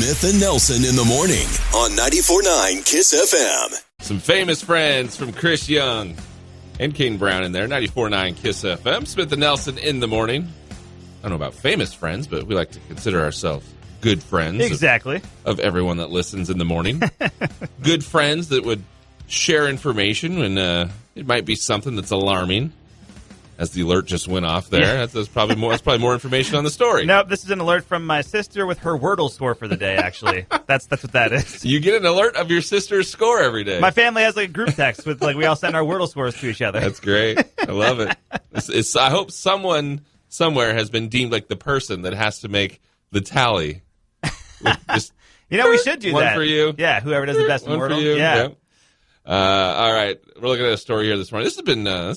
Smith and Nelson in the morning on 94.9 KISS FM. Some famous friends from Chris Young and Kane Brown in there. 94.9 KISS FM. Smith and Nelson in the morning. I don't know about famous friends, but we like to consider ourselves good friends. Exactly. Of everyone that listens in the morning. Good friends that would share information when it might be something that's alarming. As the alert just went off there. Yeah. That's probably more information on the story. Nope, this is an alert from my sister with her Wordle score for the day, actually. That's what that is. You get an alert of your sister's score every day. My family has like a group text with we all send our Wordle scores to each other. That's great. I love it. I hope someone somewhere has been deemed like the person that has to make the tally. Just, we should do one that. One for you. Yeah, whoever does the best in Wordle. One for you. Yeah. Yep. All right, we're looking at a story here this morning. This has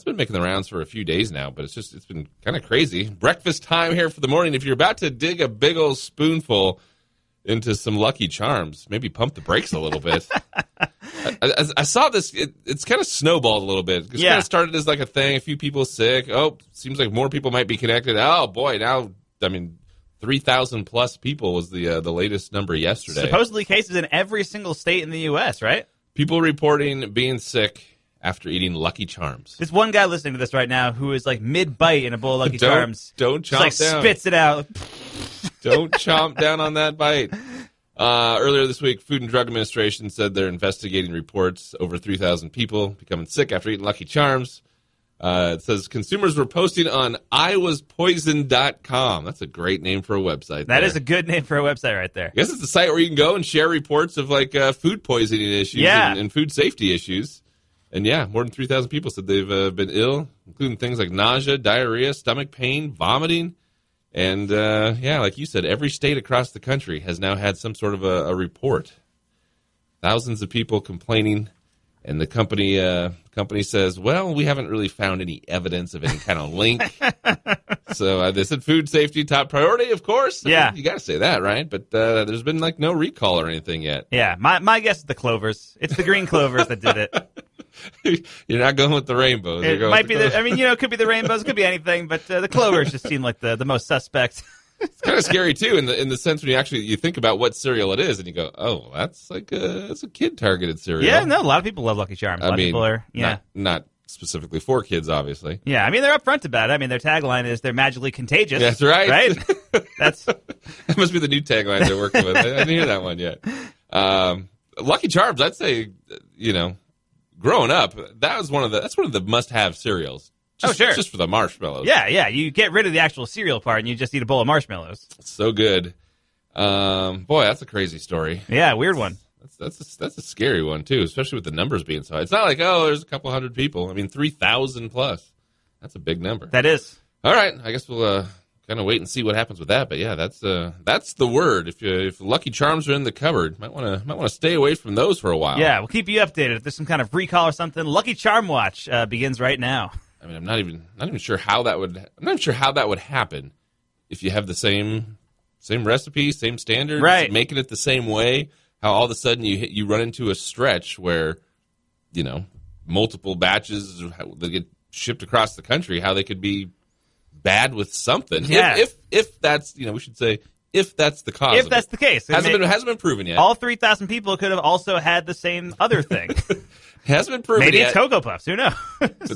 been making the rounds for a few days now, but it's been kind of crazy. Breakfast time here for the morning. If you're about to dig a big old spoonful into some Lucky Charms, maybe pump the brakes a little bit. I saw this. It's kind of snowballed a little bit. It kind of started as like a thing. A few people sick. Oh, seems like more people might be connected. Oh boy, now 3,000 plus people was the latest number yesterday. Supposedly cases in every single state in the U.S., right? People reporting being sick after eating Lucky Charms. There's one guy listening to this right now who is like mid-bite in a bowl of Lucky Charms. Don't chomp down. Spits it out. Don't chomp down on that bite. Earlier this week, Food and Drug Administration said they're investigating reports over 3,000 people becoming sick after eating Lucky Charms. It says consumers were posting on iwaspoisoned.com. That's a great name for a website. That is a good name for a website right there. I guess it's a site where you can go and share reports of food poisoning issues and food safety issues. And more than 3,000 people said they've been ill, including things like nausea, diarrhea, stomach pain, vomiting. And like you said, every state across the country has now had some sort of a report. Thousands of people complaining. And the company says, well, we haven't really found any evidence of any kind of link. So they said food safety top priority, of course. Yeah. You got to say that, right? But there's been no recall or anything yet. Yeah, my guess is the clovers. It's the green clovers that did it. You're not going with the rainbows. It might be it could be the rainbows, it could be anything, but the clovers just seem like the most suspect. It's kind of scary too, in the sense when you think about what cereal it is, and you go, "Oh, that's that's a kid targeted cereal." Yeah, no, a lot of people love Lucky Charms. People are not specifically for kids, obviously. Yeah, they're upfront about it. Their tagline is "They're magically contagious." That's right. Right. That must be the new tagline they're working with. I didn't hear that one yet. Lucky Charms, I'd say, growing up, that's one of the must-have cereals. Sure. Just for the marshmallows. Yeah. You get rid of the actual cereal part and you just eat a bowl of marshmallows. So good. Boy, that's a crazy story. Yeah, weird one. That's a scary one, too, especially with the numbers being so high. It's not like, there's a couple hundred people. 3,000 plus. That's a big number. That is. All right. I guess we'll kind of wait and see what happens with that. But, yeah, that's the word. If Lucky Charms are in the cupboard, might want to stay away from those for a while. Yeah, we'll keep you updated. If there's some kind of recall or something, Lucky Charm Watch begins right now. I'm not even sure how that would. I'm not sure how that would happen if you have the same recipe, same standards, right? Making it the same way. How all of a sudden you run into a stretch where, multiple batches that get shipped across the country, how they could be bad with something. Yeah. If that's we should say if that's the cause. If that's the case, hasn't been proven yet. All 3,000 people could have also had the same other thing. Hasn't been proven Maybe yet. It's Cocoa Puffs. Who knows?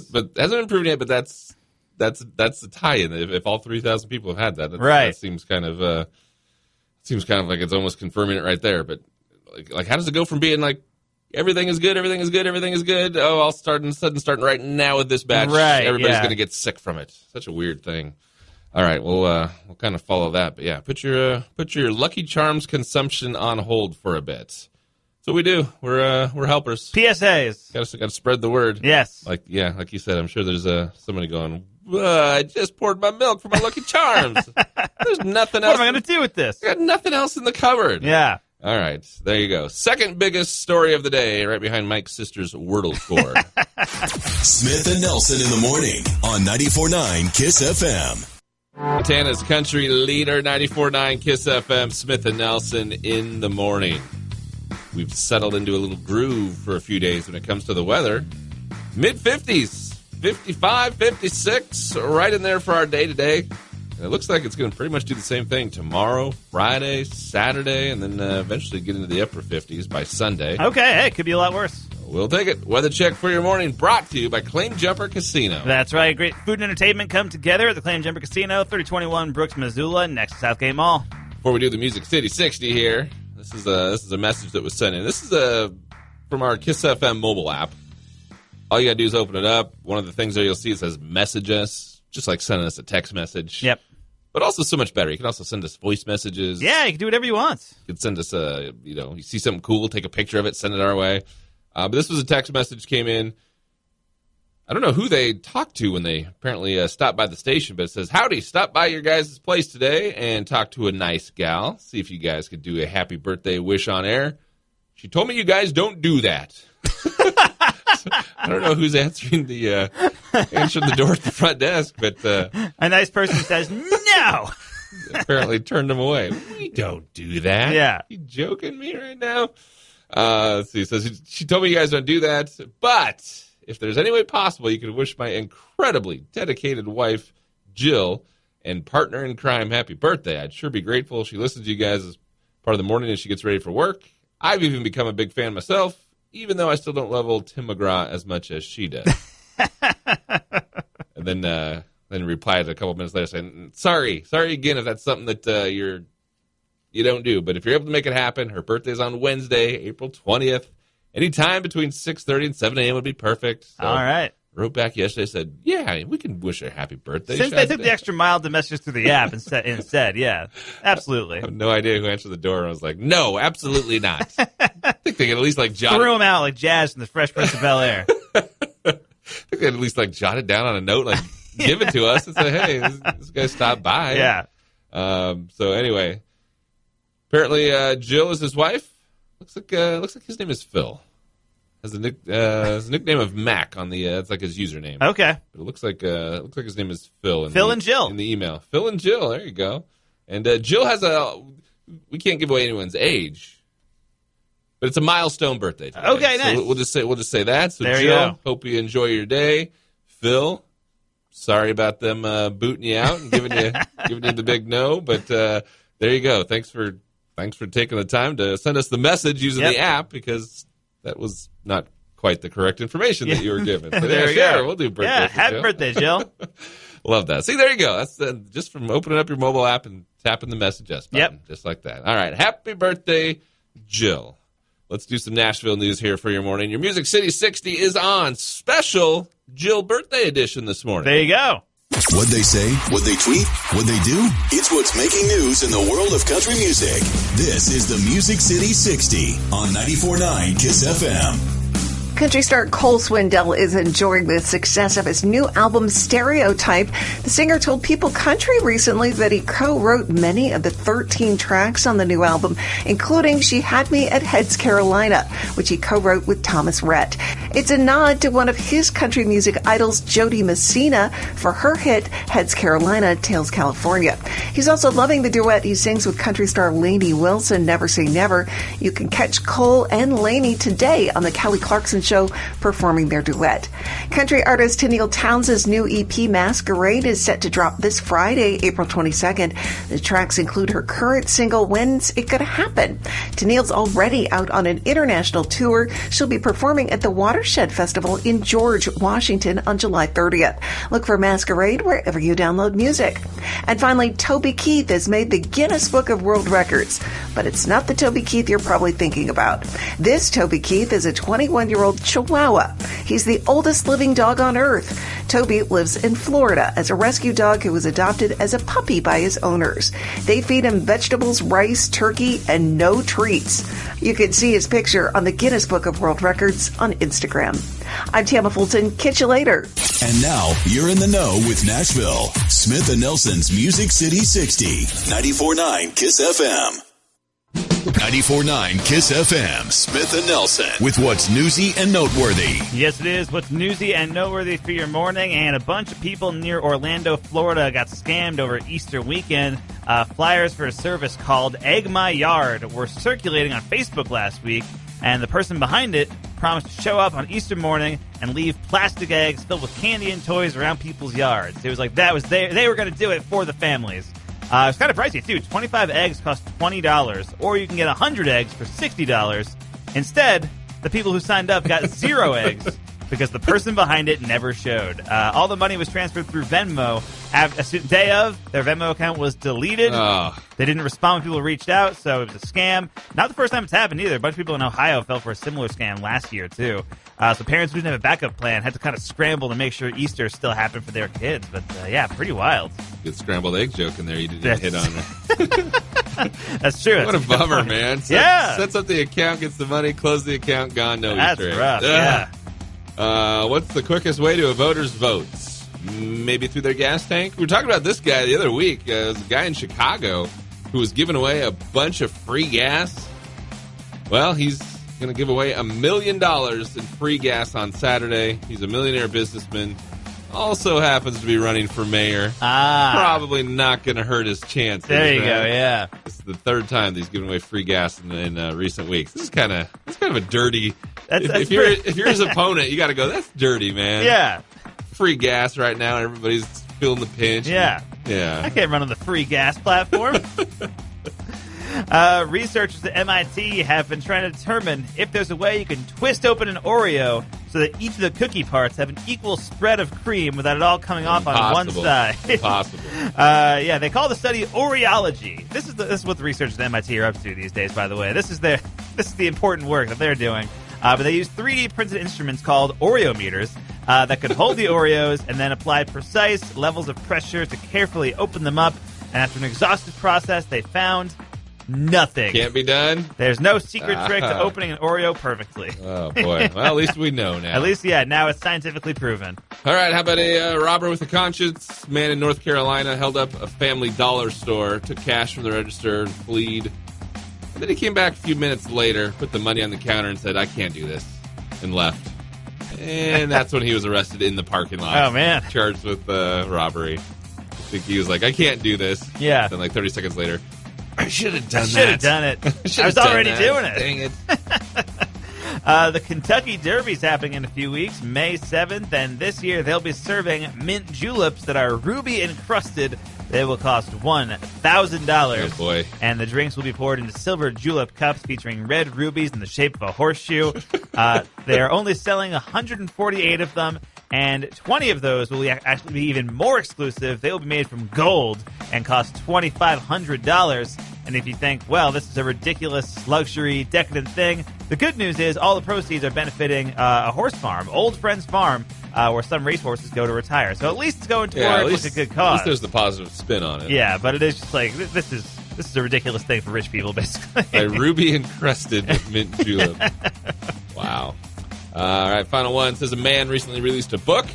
but hasn't been proven yet. But that's the tie-in. If all 3,000 people have had that, right? That seems kind of like it's almost confirming it right there. But like how does it go from being like everything is good, everything is good, everything is good? Oh, I'll starting right now with this batch. Right? Everybody's going to get sick from it. Such a weird thing. All right, we'll kind of follow that. But yeah, put your Lucky Charms consumption on hold for a bit. So we do. We're helpers. PSAs. Got to spread the word. Yes. Like you said, I'm sure there's somebody going, I just poured my milk for my Lucky Charms. There's nothing else. What am I going to do with this? I got nothing else in the cupboard. Yeah. All right. There you go. Second biggest story of the day, right behind Mike's sister's Wordle score. Smith and Nelson in the morning on 94.9 KISS FM. Montana's country leader, 94.9 KISS FM, Smith and Nelson in the morning. We've settled into a little groove for a few days when it comes to the weather. Mid-50s, 55, 56, right in there for our day today. And it looks like it's going to pretty much do the same thing tomorrow, Friday, Saturday, and then eventually get into the upper 50s by Sunday. Okay, hey, could be a lot worse. We'll take it. Weather check for your morning brought to you by Claim Jumper Casino. That's right. Great food and entertainment come together at the Claim Jumper Casino, 3021 Brooks, Missoula, next to Southgate Mall. Before we do the Music City 60 here, this is a message that was sent in. This is from our KISS FM mobile app. All you got to do is open it up. One of the things there you'll see, it says message us, just like sending us a text message. Yep. But also so much better. You can also send us voice messages. Yeah, you can do whatever you want. You can send us you see something cool, take a picture of it, send it our way. But this was a text message came in. I don't know who they talked to when they apparently stopped by the station, but it says, howdy, stop by your guys' place today and talk to a nice gal. See if you guys could do a happy birthday wish on air. She told me you guys don't do that. I don't know who's answering the door at the front desk, but a nice person says, no! Apparently turned them away. We don't do that. Yeah. You joking me right now? Let's see. So she told me you guys don't do that, but if there's any way possible, you could wish my incredibly dedicated wife, Jill, and partner in crime happy birthday. I'd sure be grateful. She listens to you guys as part of the morning as she gets ready for work. I've even become a big fan myself, even though I still don't love old Tim McGraw as much as she does. And then replied a couple minutes later saying, sorry again if that's something that you don't do. But if you're able to make it happen, her birthday's on Wednesday, April 20th. Anytime between 6:30 and 7 a.m. would be perfect. So all right. Wrote back yesterday, said, yeah, we can wish her happy birthday. Since they took the extra mile to message through the app instead, yeah, absolutely. I have no idea who answered the door. I was like, no, absolutely not. I think they could at least jot threw him out like Jazz from the Fresh Prince of Bel-Air. I think they could at least jot it down on a note, give it to us and say, hey, this guy stopped by. Yeah. So anyway, apparently Jill is his wife. Looks like his name is Phil. Has a nickname of Mac on the it's like his username. Okay. But it looks like his name is Phil. Phil and Jill in the email. Phil and Jill. There you go. And Jill has we can't give away anyone's age, but it's a milestone birthday today. Okay, nice. So we'll just say that. So there Jill, you go. Hope you enjoy your day. Phil, sorry about them booting you out and giving you the big no, but there you go. Thanks for taking the time to send us the message using the app, because that was not quite the correct information that you were given. So there you go. We'll do birthday. Yeah, happy birthday, Jill. Love that. See, there you go. That's just from opening up your mobile app and tapping the message us button. Just like that. All right. Happy birthday, Jill. Let's do some Nashville news here for your morning. Your Music City 60 is on special Jill birthday edition this morning. There you go. What they say, what they tweet, what they do, it's what's making news in the world of country music. This is the Music City 60 on 94.9 KISS FM. Country star Cole Swindell is enjoying the success of his new album, Stereotype. The singer told People Country recently that he co-wrote many of the 13 tracks on the new album, including She Had Me at Heads Carolina, which he co-wrote with Thomas Rhett. It's a nod to one of his country music idols, Jody Messina, for her hit, Heads Carolina, Tails California. He's also loving the duet he sings with country star Lainey Wilson, Never Say Never. You can catch Cole and Lainey today on the Kelly Clarkson Show performing their duet. Country artist Tennille Townes' new EP, Masquerade, is set to drop this Friday, April 22nd. The tracks include her current single, When's It Gonna Happen? Tennille's already out on an international tour. She'll be performing at the Watershed Festival in George, Washington on July 30th. Look for Masquerade wherever you download music. And finally, Toby Keith has made the Guinness Book of World Records. But it's not the Toby Keith you're probably thinking about. This Toby Keith is a 21-year-old Chihuahua. He's the oldest living dog on Earth. Toby lives in Florida as a rescue dog who was adopted as a puppy by his owners. They feed him vegetables, rice, turkey, and no treats. You can see his picture on the Guinness Book of World Records on Instagram. I'm Tamma Fulton. Catch you later. And now you're in the know with Nashville. Smith and Nelson's Music City 60. 94.9 KISS FM. 94.9 KISS FM, Smith and Nelson, with what's newsy and noteworthy. Yes, it is. What's newsy and noteworthy for your morning, and a bunch of people near Orlando, Florida got scammed over Easter weekend. Flyers for a service called Egg My Yard were circulating on Facebook last week, and the person behind it promised to show up on Easter morning and leave plastic eggs filled with candy and toys around people's yards. It was like they were going to do it for the families. It's kind of pricey, too. 25 eggs cost $20, or you can get 100 eggs for $60. Instead, the people who signed up got 0 eggs because the person behind it never showed. All the money was transferred through Venmo. Day of, their Venmo account was deleted. They didn't respond when people reached out, so it was a scam. Not the first time it's happened either. A bunch of people in Ohio fell for a similar scam last year, too. So parents who didn't have a backup plan had to kind of scramble to make sure Easter still happened for their kids. But, yeah, pretty wild. Good scrambled egg joke in there you didn't hit on. That's true. What a bummer, man. Sets up the account, gets the money, close the account, gone, no That's Easter egg. rough, yeah. What's the quickest way to a voter's vote? Maybe through their gas tank? We were talking about this guy the other week. There's a guy in Chicago who was giving away a bunch of free gas. Well, he's going to give away $1 million in free gas on Saturday. He's a millionaire businessman. Also happens to be running for mayor. Probably not going to hurt his chances. There you go, yeah. This is the third time that he's given away free gas in recent weeks. This is kind of a dirty... If you're his opponent, you got to go, that's dirty, man. Yeah. Free gas right now. Everybody's feeling the pinch. Yeah. Yeah. I can't run on the free gas platform. Researchers at MIT have been trying to determine if there's a way you can twist open an Oreo so that each of the cookie parts have an equal spread of cream without it all coming off on one side. Impossible. Yeah, they call the study Oreology. This is what the researchers at MIT are up to these days, by the way. This is the important work that they're doing. But they use 3D printed instruments called Oreo meters that could hold the Oreos and then apply precise levels of pressure to carefully open them up. And after an exhaustive process, they found nothing. Can't be done? There's no secret trick to opening an Oreo perfectly. Oh, boy. Well, at least we know now. At least, yeah, now it's scientifically proven. All right, how about a robber with a conscience? Man in North Carolina held up a family dollar store, took cash from the register, and fled. And then he came back a few minutes later, put the money on the counter, and said, I can't do this, and left. And that's when he was arrested in the parking lot. Oh, man. Charged with robbery. I think he was like, I can't do this. Yeah. Then, like, 30 seconds later, I should have done that. I should have done it. I was already doing it. Dang it. The Kentucky Derby's happening in a few weeks, May 7th, and this year they'll be serving mint juleps that are ruby encrusted. They will cost $1,000. Oh, boy. And the drinks will be poured into silver julep cups featuring red rubies in the shape of a horseshoe. They are only selling 148 of them, and 20 of those will actually be even more exclusive. They will be made from gold and cost $2,500. And if you think, well, this is a ridiculous, luxury, decadent thing, the good news is all the proceeds are benefiting a horse farm, Old Friends Farm, where some racehorses go to retire. So at least it's going towards a good cause. At least there's the positive spin on it. Yeah, but it is just like, this is a ridiculous thing for rich people, basically. A ruby encrusted with mint julep. Wow. All right, final one. It says a man recently released a book.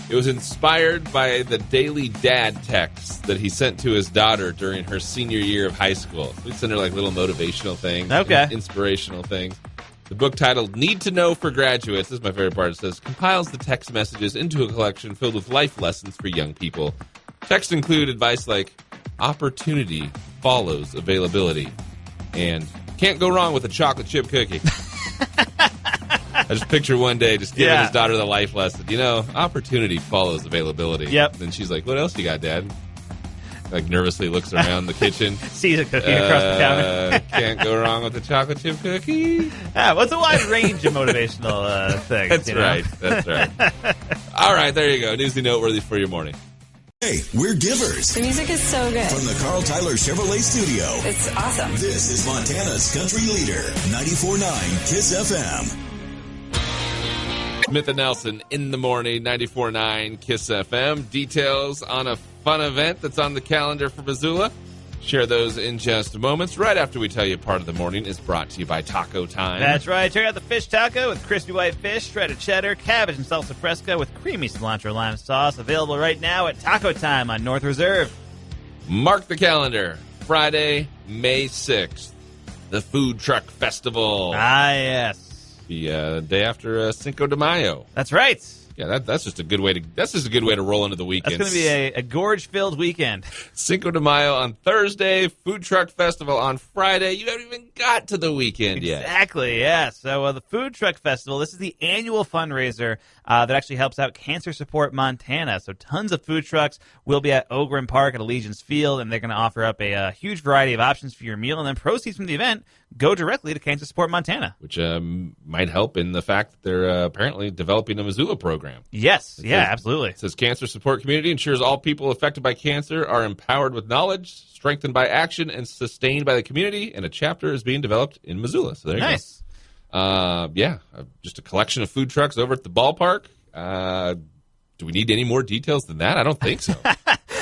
It was inspired by the daily dad texts that he sent to his daughter during her senior year of high school. So he'd send her like little motivational things, inspirational things. The book titled Need to Know for Graduates, this is my favorite part, it says, compiles the text messages into a collection filled with life lessons for young people. Texts include advice like, opportunity follows availability, and can't go wrong with a chocolate chip cookie. I just picture one day just giving his daughter the life lesson. You know, opportunity follows availability. Yep. And she's like, what else you got, Dad? Like, nervously looks around the kitchen. Sees a cookie across the counter. Can't go wrong with a chocolate chip cookie. What's a wide range of motivational things? That's right. That's right. All right, there you go. Newsy noteworty for your morning. Hey, we're givers. The music is so good. From the Carl Tyler Chevrolet Studio. It's awesome. This is Montana's country leader, 94.9 KISS FM. Smith and Nelson in the morning, 94.9 KISS FM. Details on a fun event that's on the calendar for Missoula. Share those in just moments. Right after we tell you part of the morning is brought to you by Taco Time. That's right. Check out the fish taco with crispy white fish, shredded cheddar, cabbage, and salsa fresca with creamy cilantro lime sauce. Available right now at Taco Time on North Reserve. Mark the calendar. Friday, May 6th. The Food Truck Festival. Ah, yes. The day after Cinco de Mayo. That's right. Yeah, that's just a good way to roll into the weekend. That's going to be a gorge-filled weekend. Cinco de Mayo on Thursday, Food Truck Festival on Friday. You haven't even got to the weekend yet. Exactly, yeah. So the Food Truck Festival, this is the annual fundraiser that actually helps out Cancer Support Montana. So tons of food trucks will be at Ogren Park at Allegiance Field, and they're going to offer up a huge variety of options for your meal, and then proceeds from the event go directly to Cancer Support Montana. Which might help in the fact that they're apparently developing a Missoula program. Yes, absolutely. It says Cancer Support Community ensures all people affected by cancer are empowered with knowledge, strengthened by action, and sustained by the community, and a chapter is being developed in Missoula. So there you nice. go. Just a collection of food trucks over at the ballpark. Do we need any more details than that? I don't think so.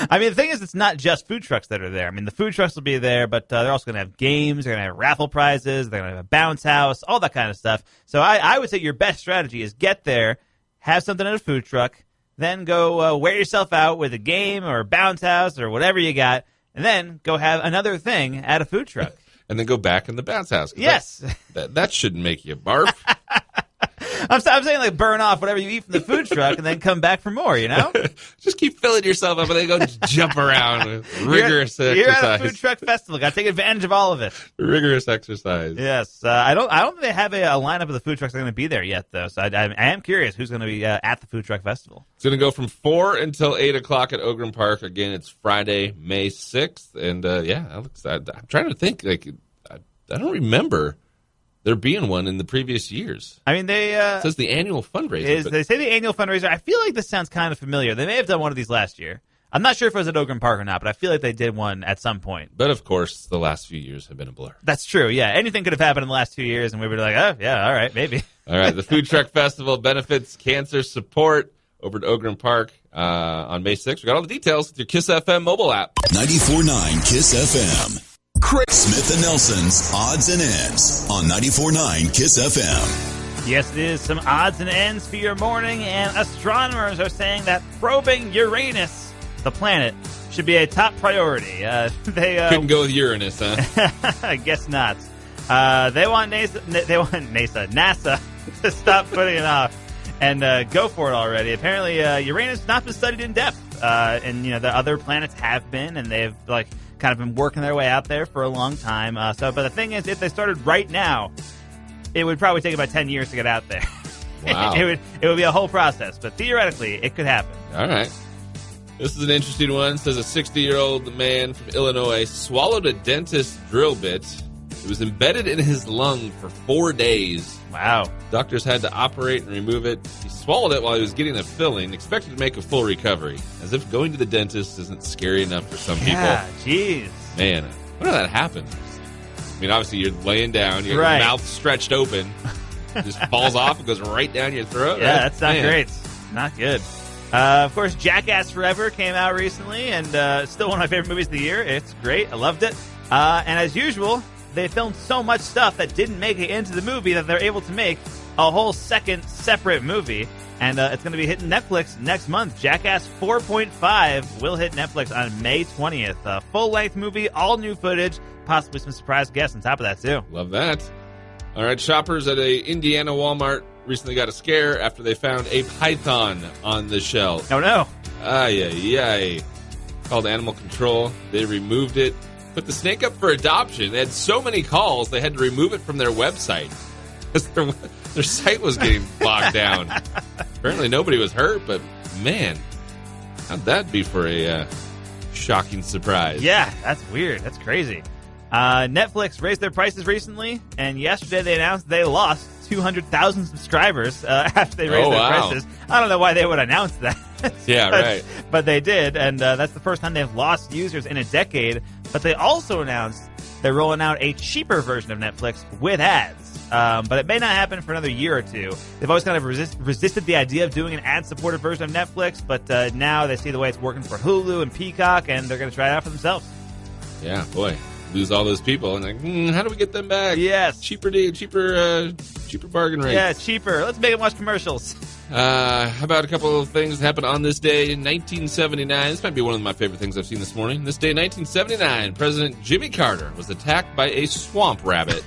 I mean, the thing is, it's not just food trucks that are there. I mean, the food trucks will be there, but they're also going to have games, they're going to have raffle prizes, they're going to have a bounce house, all that kind of stuff. So I would say your best strategy is get there, have something at a food truck, then go wear yourself out with a game or a bounce house or whatever you got, and then go have another thing at a food truck. And then go back in the bounce house. Yes. That shouldn't make you barf. I'm saying, like, burn off whatever you eat from the food truck and then come back for more, you know? Just keep filling yourself up and then go jump around with rigorous exercise. You're at a food truck festival. Got to take advantage of all of it. Rigorous exercise. Yes. I don't think they have a lineup of the food trucks that are going to be there yet, though. So I am curious who's going to be at the food truck festival. It's going to go from 4 until 8 o'clock at Ogren Park. Again, it's Friday, May 6th. And, I'm trying to think. Like, I don't remember there being one in the previous years. I mean, it says the annual fundraiser. They say the annual fundraiser. I feel like this sounds kind of familiar. They may have done one of these last year. I'm not sure if it was at Ogren Park or not, but I feel like they did one at some point. But, of course, the last few years have been a blur. That's true, yeah. Anything could have happened in the last 2 years, and we were like, oh, yeah, all right, maybe. All right, the Food Truck Festival benefits cancer support over at Ogren Park on May 6th. We got all the details with your KISS FM mobile app. 94.9 KISS FM. Smith and Nelson's Odds and Ends on 94.9 KISS FM. Yes, it is some odds and ends for your morning, and astronomers are saying that probing Uranus, the planet, should be a top priority. They couldn't go with Uranus, huh? I guess not. They want NASA to stop putting it off and go for it already. Apparently, Uranus has not been studied in depth, and the other planets have been, and they've kind of been working their way out there for a long time. But the thing is, if they started right now, it would probably take about 10 years to get out there. Wow. it would be a whole process, but theoretically, it could happen. All right. This is an interesting one. It says a 60-year-old man from Illinois swallowed a dentist's drill bit. It was embedded in his lung for 4 days. Wow. Doctors had to operate and remove it. He swallowed it while he was getting a filling, expected to make a full recovery. As if going to the dentist isn't scary enough for some people. Yeah, jeez. Man, when did that happen? I mean, obviously, you're laying down, your mouth stretched open, it just falls off and goes right down your throat. Yeah, right? That's not great. Not good. Of course, Jackass Forever came out recently, and still one of my favorite movies of the year. It's great. I loved it. And as usual, they filmed so much stuff that didn't make it into the movie that they're able to make a whole second separate movie. And it's going to be hitting Netflix next month. Jackass 4.5 will hit Netflix on May 20th. A full-length movie, all new footage, possibly some surprise guests on top of that, too. Love that. All right, shoppers at a Indiana Walmart recently got a scare after they found a python on the shelf. Oh, no. Called Animal Control. They removed it. Put the snake up for adoption. They had so many calls, they had to remove it from their website. Their site was getting bogged down. Apparently nobody was hurt, but man, how'd that be for a shocking surprise? Yeah, that's weird. That's crazy. Netflix raised their prices recently, and yesterday they announced they lost 200,000 subscribers after they raised their prices. I don't know why they would announce that. Yeah, right. But they did, and that's the first time they've lost users in a decade. But they also announced they're rolling out a cheaper version of Netflix with ads. But it may not happen for another year or two. They've always kind of resisted the idea of doing an ad-supported version of Netflix, but now they see the way it's working for Hulu and Peacock, and they're going to try it out for themselves. Yeah, boy. Lose all those people, and how do we get them back? Yes. Cheaper bargain rates. Yeah, cheaper. Let's make them watch commercials. How about a couple of things that happened on this day in 1979? This might be one of my favorite things I've seen this morning. This day in 1979, President Jimmy Carter was attacked by a swamp rabbit.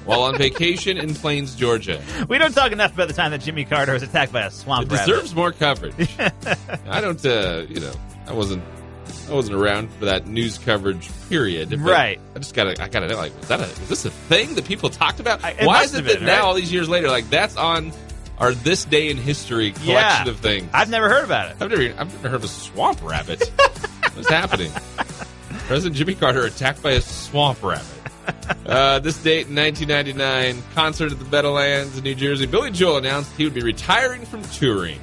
while on vacation in Plains, Georgia. We don't talk enough about the time that Jimmy Carter was attacked by a swamp rabbit. It deserves more coverage. I don't, I wasn't around for that news coverage period. Right. I gotta know, like, is this a thing that people talked about? Why is it that now, all these years later, like, that's on our This Day in History collection of things? I've never heard about it. I've never heard of a swamp rabbit. What's happening? President Jimmy Carter attacked by a swamp rabbit. This date in 1999, concert at the Meadowlands in New Jersey. Billy Joel announced he would be retiring from touring.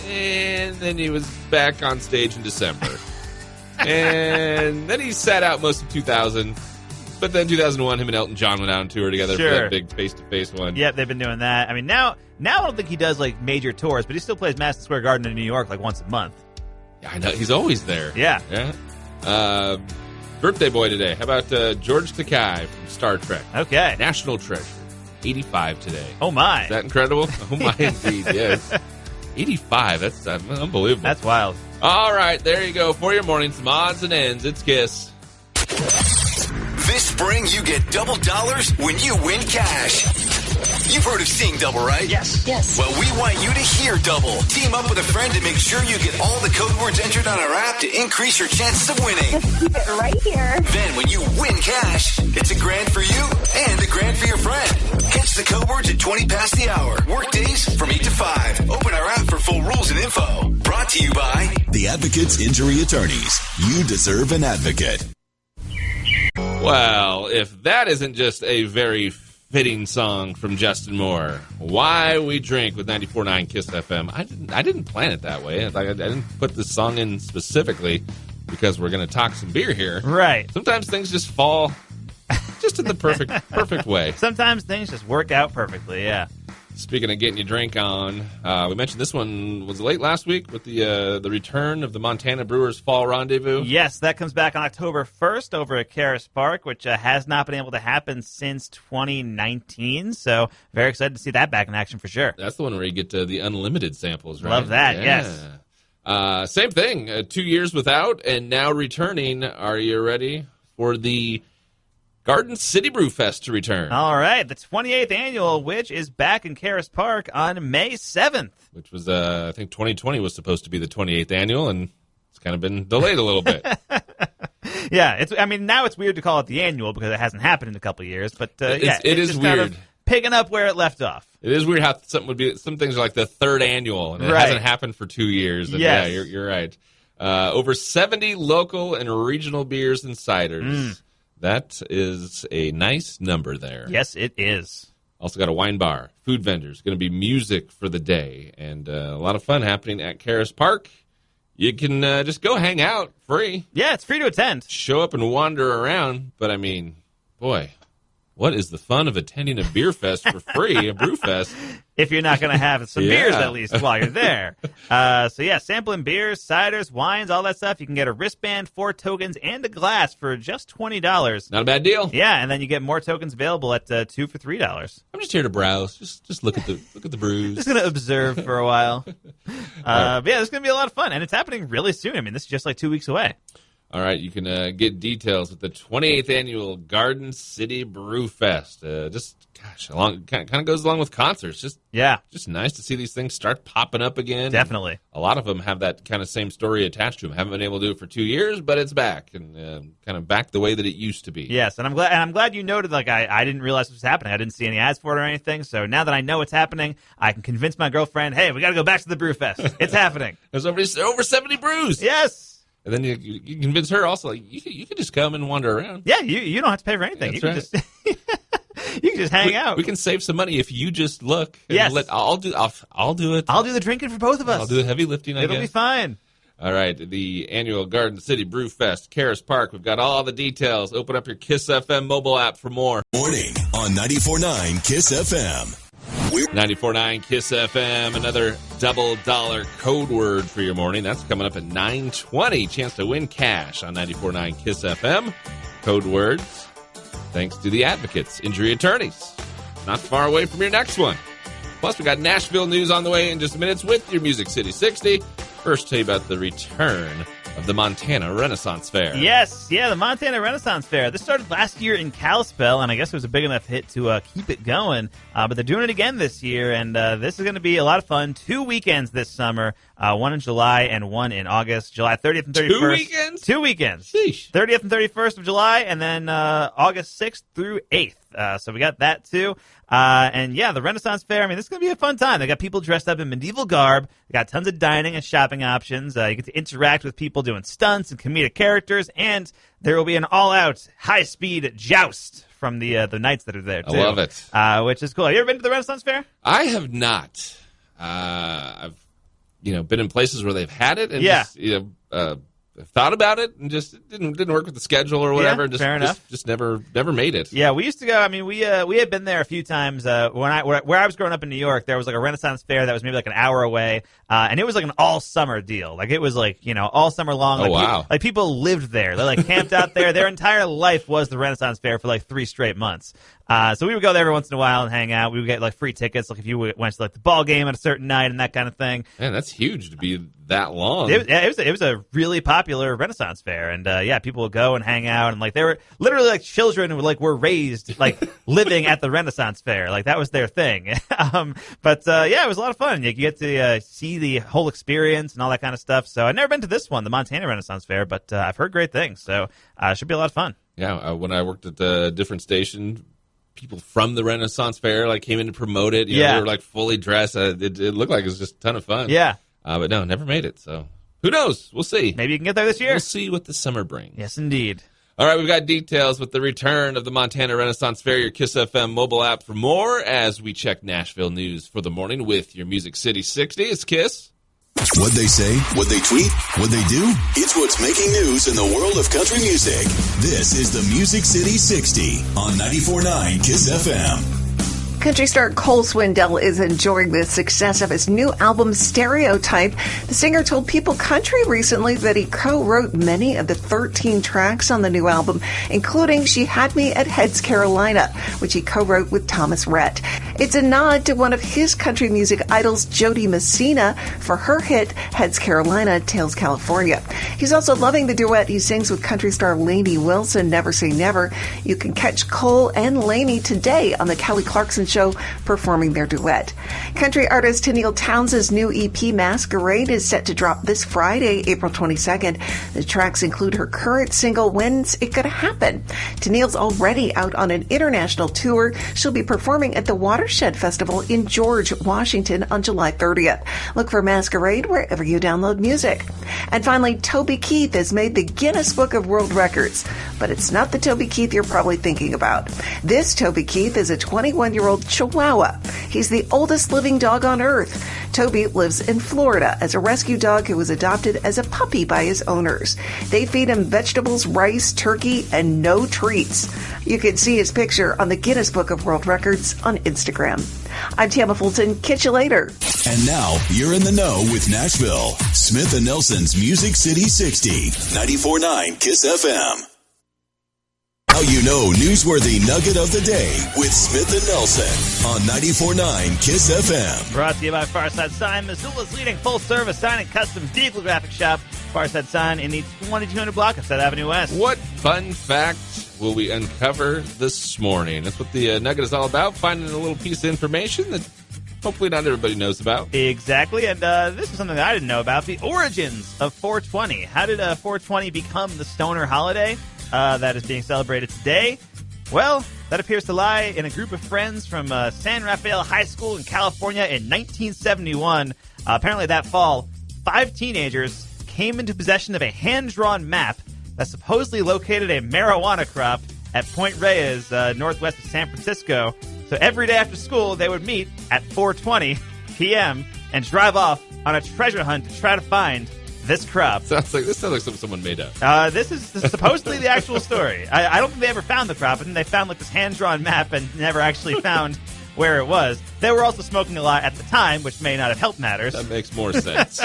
And then he was back on stage in December. And then he sat out most of 2000. But then 2001, him and Elton John went out on tour together for that big face-to-face one. Yep, they've been doing that. I mean, now I don't think he does, like, major tours, but he still plays Madison Square Garden in New York, like, once a month. Yeah, I know. He's always there. Yeah. Birthday boy today. How about George Takei from Star Trek? Okay. National treasure. 85 today. Oh, my. Is that incredible? Oh, my, indeed, yes. 85. That's unbelievable. That's wild. All right, there you go. For your morning, some odds and ends. It's KISS. This spring, you get double dollars when you win cash. You've heard of seeing double, right? Yes. Well, we want you to hear double. Team up with a friend to make sure you get all the code words entered on our app to increase your chances of winning. Just keep it right here. Then when you win cash, it's $1 grand for you and $1 grand for your friend. Catch the code words at 20 past the hour. Workdays from 8 to 5. Open our app for full rules and info. Brought to you by The Advocates Injury Attorneys. You deserve an advocate. Well, if that isn't just a very fitting song from Justin Moore, Why We Drink with 94.9 KISS FM. I didn't plan it that way. I didn't put this song in specifically because we're going to talk some beer here. Right. Sometimes things just fall just in the perfect way. Sometimes things just work out perfectly, yeah. Speaking of getting your drink on, we mentioned this one was late last week with the return of the Montana Brewers Fall Rendezvous. Yes, that comes back on October 1st over at KYSS Park, which has not been able to happen since 2019. So very excited to see that back in action for sure. That's the one where you get the unlimited samples, right? Love that, yeah. yes. Same thing, 2 years without, and now returning. Are you ready for the Garden City BrewFest to return? All right, the 28th annual, which is back in KYSS Park on May 7th. Which was, I think 2020 was supposed to be the 28th annual, and it's kind of been delayed a little bit. Yeah, now it's weird to call it the annual because it hasn't happened in a couple of years, but it is just weird. Kind of picking up where it left off. It is weird how some things are like the third annual, and it hasn't happened for 2 years. And yes. Yeah, you're right. Over 70 local and regional beers and ciders. That is a nice number there. Yes, it is. Also got a wine bar, food vendors, going to be music for the day, and a lot of fun happening at KYSS Park. You can just go hang out free. Yeah, it's free to attend. Show up and wander around, but I mean, boy, what is the fun of attending a beer fest for free, a brew fest? If you're not going to have some beers at least while you're there. Sampling beers, ciders, wines, all that stuff. You can get a wristband, 4 tokens, and a glass for just $20. Not a bad deal. Yeah, and then you get more tokens available at 2 for $3. I'm just here to browse. Just look at the brews. Just going to observe for a while. But yeah, it's going to be a lot of fun, and it's happening really soon. I mean, this is just like 2 weeks away. All right, you can get details with the 28th annual Garden City BrewFest. Kind of goes along with concerts. Just nice to see these things start popping up again. Definitely. A lot of them have that kind of same story attached to them. Haven't been able to do it for 2 years, but it's back and kind of back the way that it used to be. Yes, and I'm glad you noted. Like I didn't realize this was happening. I didn't see any ads for it or anything. So now that I know it's happening, I can convince my girlfriend, hey, we got to go back to the BrewFest. It's happening. There's over 70 brews. Yes. And then you convince her also, like, you can just come and wander around. Yeah, you don't have to pay for anything. That's you can just hang out. We can save some money if you just look. Yes. I'll do it. I'll do the drinking for both of us. I'll do the heavy lifting, It'll be fine. All right, the annual Garden City BrewFest, KYSS Park. We've got all the details. Open up your KISS FM mobile app for more. Morning on 94.9 KISS FM. 94.9 KISS FM, another double dollar code word for your morning. That's coming up at 9:20. Chance to win cash on 94.9 KISS FM. Code words, thanks to the Advocates Injury Attorneys. Not far away from your next one. Plus, we got Nashville news on the way in just minutes with your Music City 60. First, tell you about the return of the Montana Renaissance Fair. Yes, the Montana Renaissance Fair. This started last year in Kalispell, and I guess it was a big enough hit to keep it going. But they're doing it again this year, and this is going to be a lot of fun. 2 weekends this summer, one in July and one in August. July 30th and 31st. 2 weekends? 2 weekends. Sheesh. 30th and 31st of July, and then August 6th through 8th. So we got that, too. And the Renaissance Fair, I mean, this is going to be a fun time. They got people dressed up in medieval garb. They got tons of dining and shopping options. You get to interact with people doing stunts and comedic characters, and there will be an all-out, high-speed joust from the knights that are there, too. I love it. Which is cool. Have you ever been to the Renaissance Fair? I have not. I've been in places where they've had it, and just, thought about it and just didn't work with the schedule or whatever. Fair enough. Just never made it. Yeah, we used to go. I mean, we had been there a few times. Where I was growing up in New York, there was like a Renaissance Fair that was maybe like an hour away, and it was like an all summer deal. Like it was like all summer long. Oh, like, wow! Like people lived there. They like camped out there. Their entire life was the Renaissance Fair for like 3 straight months. So we would go there every once in a while and hang out. We would get like free tickets, like if you went to like the ball game at a certain night and that kind of thing. Man, that's huge to be that long. It was a really popular Renaissance Fair, and people would go and hang out, and like they were literally like children who were raised like living at the Renaissance Fair, like that was their thing. It was a lot of fun. You get to see the whole experience and all that kind of stuff. So I've never been to this one, the Montana Renaissance Fair, but I've heard great things. So it should be a lot of fun. Yeah, when I worked at a different station, people from the Renaissance Fair like came in to promote it. They were like fully dressed. It looked like it was just a ton of fun. Yeah. But no, never made it. So who knows? We'll see. Maybe you can get there this year. We'll see what the summer brings. Yes, indeed. All right, we've got details with the return of the Montana Renaissance Fair, your KISS FM mobile app for more as we check Nashville news for the morning with your Music City 60. It's KISS. What they say, what they tweet, what they do, it's what's making news in the world of country music. This is the Music City 60 on 94.9 KISS FM. Country star Cole Swindell is enjoying the success of his new album, Stereotype. The singer told People Country recently that he co-wrote many of the 13 tracks on the new album, including She Had Me at Heads Carolina, which he co-wrote with Thomas Rhett. It's a nod to one of his country music idols, Jody Messina, for her hit, Heads Carolina, Tails California. He's also loving the duet he sings with country star Lainey Wilson, Never Say Never. You can catch Cole and Lainey today on the Kelly Clarkson Show performing their duet. Country artist Tennille Townes' new EP, Masquerade, is set to drop this Friday, April 22nd. The tracks include her current single, When's It Gonna Happen? Tennille's already out on an international tour. She'll be performing at the Watershed Festival in George, Washington on July 30th. Look for Masquerade wherever you download music. And finally, Toby Keith has made the Guinness Book of World Records, but it's not the Toby Keith you're probably thinking about. This Toby Keith is a 21-year-old Chihuahua. He's the oldest living dog on Earth. Toby lives in Florida as a rescue dog who was adopted as a puppy by his owners. They feed him vegetables, rice, turkey, and no treats. You can see his picture on the Guinness Book of World Records on Instagram. I'm Tamma Fulton. Catch you later. And now you're in the know with Nashville. Smith and Nelson's Music City 60, 94.9 KISS FM. Now you know newsworthy nugget of the day with Smith and Nelson on 94.9 KISS FM. Brought to you by Farside Sign, Missoula's leading full-service sign and custom vehicle graphic shop. Farside Sign in the 2200 block of 7th Avenue West. What fun fact will we uncover this morning? That's what the nugget is all about, finding a little piece of information that hopefully not everybody knows about. Exactly, and this is something that I didn't know about, the origins of 420. How did 420 become the stoner holiday that is being celebrated today? Well, that appears to lie in a group of friends from San Rafael High School in California in 1971. Apparently that fall, 5 teenagers came into possession of a hand-drawn map that supposedly located a marijuana crop at Point Reyes, northwest of San Francisco. So every day after school, they would meet at 4:20 p.m. and drive off on a treasure hunt to try to find this crop. This sounds like something someone made up. This is supposedly the actual story. I don't think they ever found the crop, but then they found like this hand-drawn map and never actually found where it was. They were also smoking a lot at the time, which may not have helped matters. That makes more sense.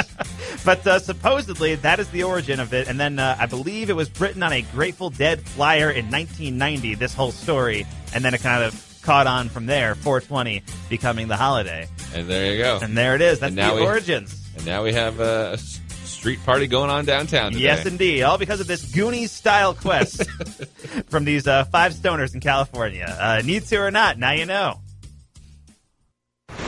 But supposedly, that is the origin of it. And then I believe it was written on a Grateful Dead flyer in 1990, this whole story. And then it kind of caught on from there, 420 becoming the holiday. And there you go. And there it is. That's the origins. And now we have a street party going on downtown today. Yes, indeed. All because of this Goonies-style quest from these 5 stoners in California. Need to or not, now you know.